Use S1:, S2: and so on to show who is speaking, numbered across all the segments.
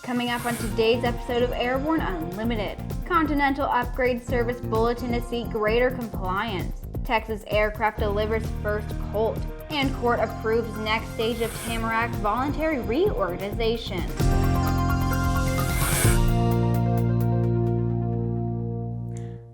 S1: Coming up on today's episode of Airborne Unlimited, Continental upgrades Service Bulletin to seek greater compliance, Texas Aircraft delivers first Colt, and court approves next stage of Tamarack voluntary reorganization.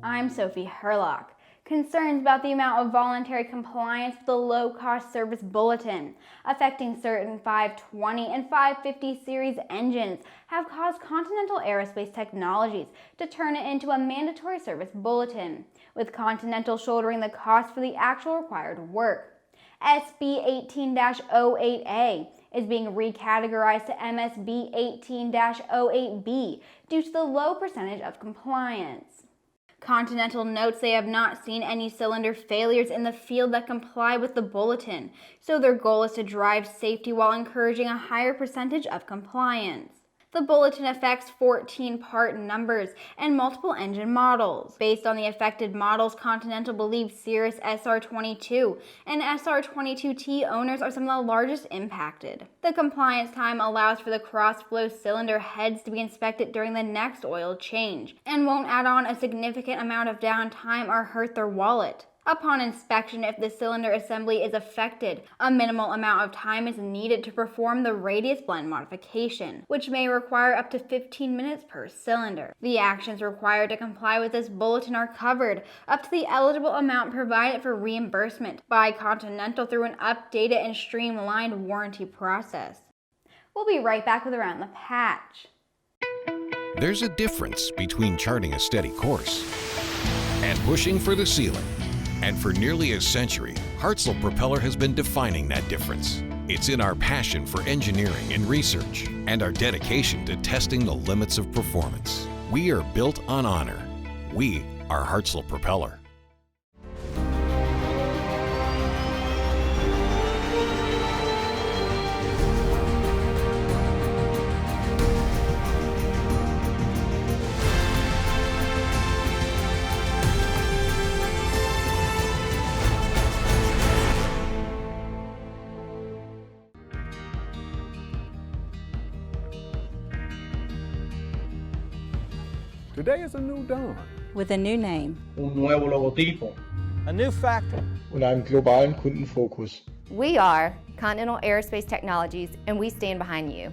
S1: I'm Sophie Herlock. Concerns about the amount of voluntary compliance with the low-cost service bulletin affecting certain 520 and 550 series engines have caused Continental Aerospace Technologies to turn it into a mandatory service bulletin, with Continental shouldering the cost for the actual required work. MSB 18-08A is being recategorized to MSB 18-08B due to the low percentage of compliance. Continental notes they have not seen any cylinder failures in the field that comply with the bulletin, so their goal is to drive safety while encouraging a higher percentage of compliance. The bulletin affects 14 part numbers and multiple engine models. Based on the affected models, Continental believes Cirrus SR22 and SR22T owners are some of the largest impacted. The compliance time allows for the cross-flow cylinder heads to be inspected during the next oil change and won't add on a significant amount of downtime or hurt their wallet. Upon inspection, if the cylinder assembly is affected, a minimal amount of time is needed to perform the radius blend modification, which may require up to 15 minutes per cylinder. The actions required to comply with this bulletin are covered up to the eligible amount provided for reimbursement by Continental through an updated and streamlined warranty process. We'll be right back with Around the Patch.
S2: There's a difference between charting a steady course and pushing for the ceiling. And for nearly a century, Hartzell Propeller has been defining that difference. It's in our passion for engineering and research and our dedication to testing the limits of performance. We are built on honor. We are Hartzell Propeller.
S3: Today is a new dawn.
S4: With a new name.
S5: Un nuevo logotipo.
S6: A new factory.
S5: Und einen globalen Kundenfokus.
S7: We are Continental Aerospace Technologies, and we stand behind you.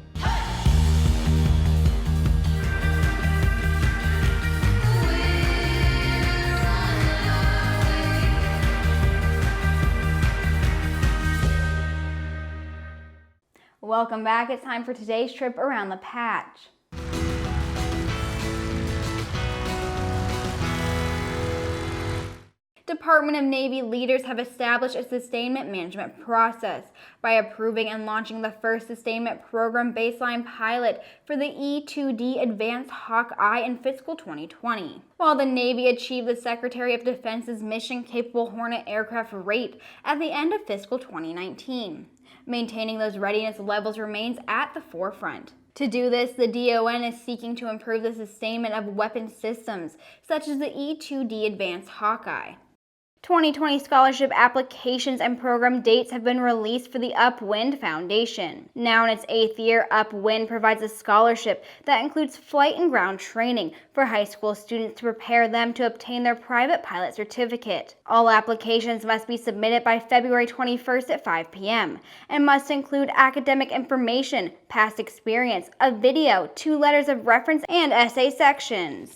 S1: Welcome back. It's time for today's trip around the patch. Department of Navy leaders have established a sustainment management process by approving and launching the first sustainment program baseline pilot for the E-2D Advanced Hawkeye in fiscal 2020. While the Navy achieved the Secretary of Defense's mission-capable Hornet aircraft rate at the end of fiscal 2019, maintaining those readiness levels remains at the forefront. To do this, the DON is seeking to improve the sustainment of weapon systems, such as the E-2D Advanced Hawkeye. 2020 scholarship applications and program dates have been released for the Upwind Foundation. Now in its 8th year, Upwind provides a scholarship that includes flight and ground training for high school students to prepare them to obtain their private pilot certificate. All applications must be submitted by February 21st at 5 p.m. and must include academic information, past experience, a video, 2 letters of reference, and essay sections.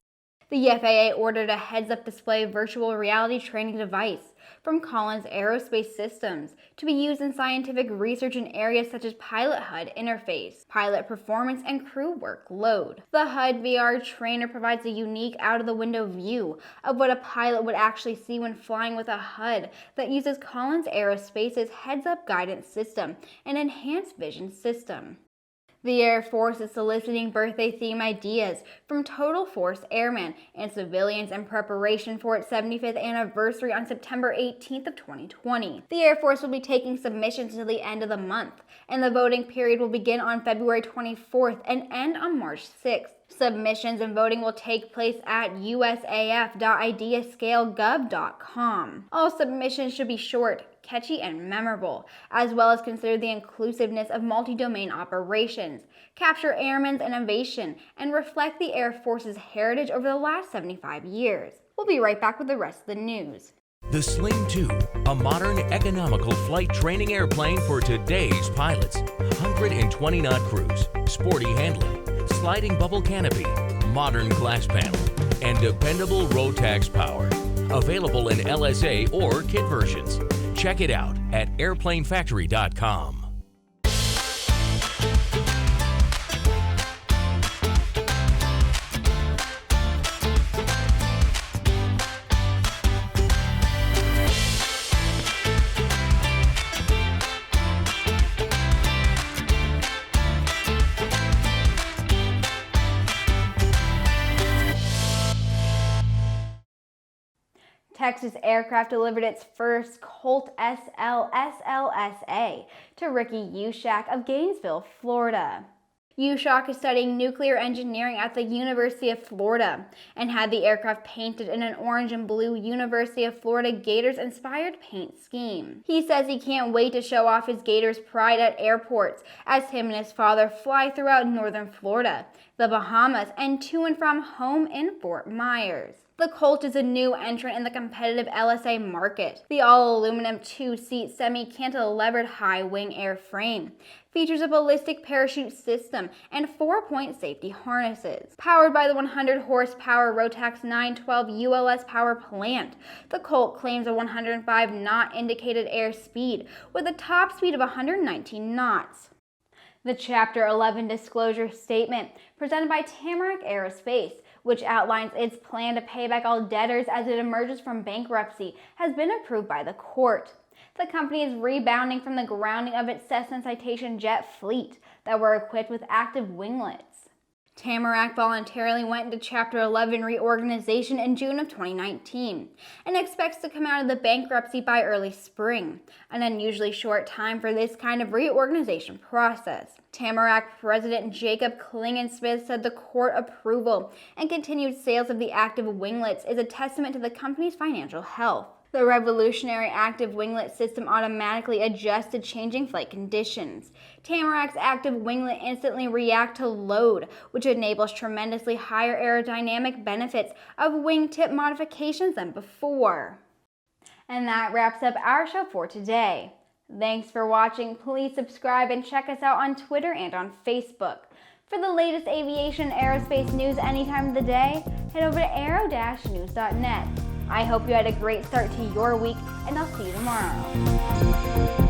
S1: The FAA ordered a heads-up display virtual reality training device from Collins Aerospace Systems to be used in scientific research in areas such as pilot HUD interface, pilot performance, and crew workload. The HUD VR trainer provides a unique out-of-the-window view of what a pilot would actually see when flying with a HUD that uses Collins Aerospace's heads-up guidance system and enhanced vision system. The Air Force is soliciting birthday theme ideas from Total Force Airmen and civilians in preparation for its 75th anniversary on September 18th of 2020. The Air Force will be taking submissions until the end of the month, and the voting period will begin on February 24th and end on March 6th. Submissions and voting will take place at usaf.ideascalegov.com. All submissions should be short, catchy, and memorable, as well as consider the inclusiveness of multi-domain operations, capture airmen's innovation, and reflect the Air Force's heritage over the last 75 years. We'll be right back with the rest of the news.
S4: The Sling 2, a modern, economical flight training airplane for today's pilots. 120-knot cruise, sporty handling, sliding bubble canopy, modern glass panel, and dependable Rotax power. Available in LSA or kit versions. Check it out at airplanefactory.com.
S1: Texas Aircraft delivered its first Colt-SL S-LSA to Ricky Youschak of Gainesville, Florida. Youschak is studying nuclear engineering at the University of Florida and had the aircraft painted in an orange and blue University of Florida Gators inspired paint scheme. He says he can't wait to show off his Gators pride at airports as him and his father fly throughout northern Florida, the Bahamas, and to and from home in Fort Myers. The Colt is a new entrant in the competitive LSA market. The all-aluminum two-seat semi-cantilevered high-wing airframe features a ballistic parachute system and 4-point safety harnesses. Powered by the 100-horsepower Rotax 912 ULS power plant, the Colt claims a 105-knot indicated airspeed with a top speed of 119 knots. The Chapter 11 disclosure statement presented by Tamarack Aerospace, which outlines its plan to pay back all debtors as it emerges from bankruptcy, has been approved by the court. The company is rebounding from the grounding of its Cessna Citation Jet fleet that were equipped with active winglets. Tamarack voluntarily went into Chapter 11 reorganization in June of 2019 and expects to come out of the bankruptcy by early spring, an unusually short time for this kind of reorganization process. Tamarack President Jacob Klingensmith said the court approval and continued sales of the active winglets is a testament to the company's financial health. The revolutionary active winglet system automatically adjusts to changing flight conditions. Tamarack's active winglet instantly reacts to load, which enables tremendously higher aerodynamic benefits of wingtip modifications than before. And that wraps up our show for today. Thanks for watching. Please subscribe and check us out on Twitter and on Facebook. For the latest aviation aerospace news any time of the day, head over to aero-news.net. I hope you had a great start to your week, and I'll see you tomorrow.